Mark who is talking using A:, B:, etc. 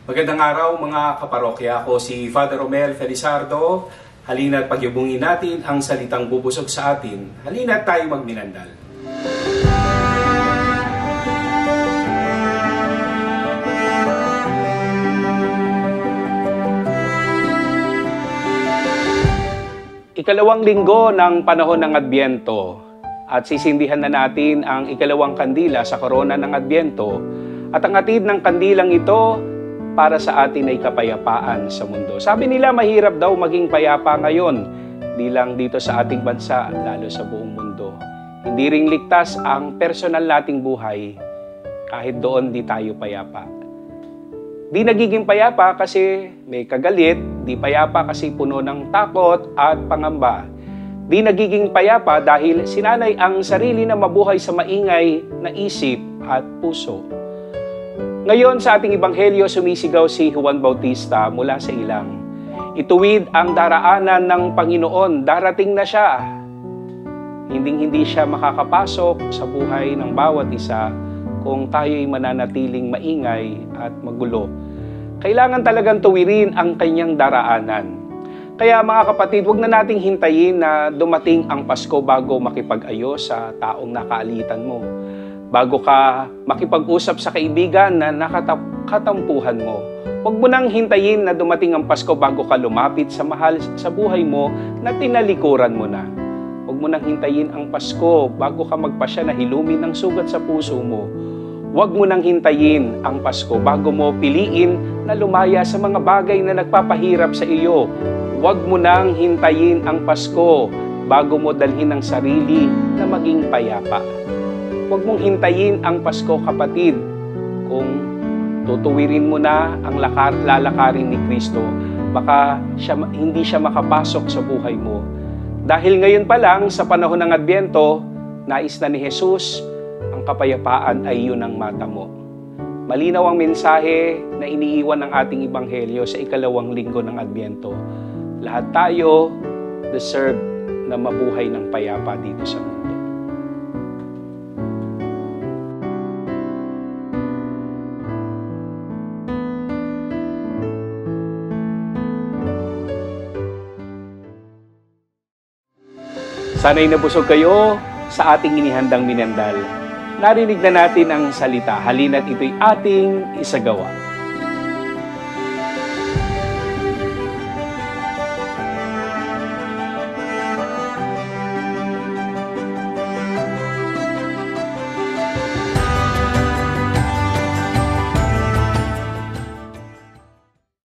A: Magandang araw mga kaparokya. Ako si Father Romel Felizardo. Halina't pagyubungin natin ang salitang bubusog sa atin. Halina't tayo magminandal. Ikalawang linggo ng panahon ng Adbyento at sisindihan na natin ang ikalawang kandila sa korona ng Adbyento at ang hatid ng kandilang ito para sa atin ay kapayapaan sa mundo. Sabi nila mahirap daw maging payapa ngayon, di lang dito sa ating bansa, lalo sa buong mundo. Hindi ring ligtas ang personal nating buhay kahit doon di tayo payapa. Di nagiging payapa kasi may kagalit, di payapa kasi puno ng takot at pangamba. Di nagiging payapa dahil sinanay ang sarili na mabuhay sa maingay na isip at puso. Ngayon sa ating ebanghelyo sumisigaw si Juan Bautista mula sa ilang. Ituwid ang daraanan ng Panginoon, darating na siya. Hindi siya makakapasok sa buhay ng bawat isa kung tayo'y mananatiling maingay at magulo. Kailangan talagang tuwirin ang kanyang daraanan. Kaya mga kapatid, huwag na nating hintayin na dumating ang Pasko bago makipag-ayos sa taong nakaalitan mo. Bago ka makipag-usap sa kaibigan na nakatampuhan mo. Huwag mo nang hintayin na dumating ang Pasko bago ka lumapit sa mahal sa buhay mo na tinalikuran mo na. Huwag mo nang hintayin ang Pasko bago ka magpasya na hilumin ang sugat sa puso mo. Huwag mo nang hintayin ang Pasko bago mo piliin na lumaya sa mga bagay na nagpapahirap sa iyo. Huwag mo nang hintayin ang Pasko bago mo dalhin ang sarili na maging payapa. Huwag mong hintayin ang Pasko, kapatid. Kung tutuwirin mo na ang lalakarin ni Kristo, baka hindi siya makapasok sa buhay mo. Dahil ngayon pa lang, sa panahon ng Adbyento, nais na ni Jesus, ang kapayapaan ay yun ang mata mo. Malinaw ang mensahe na iniiwan ng ating ebanghelyo sa ikalawang linggo ng Adbyento. Lahat tayo deserve na mabuhay ng payapa dito sa mundo. Sana'y nabusog kayo sa ating inihandang minandal. Narinig na natin ang salita, halina't ito'y ating isagawa.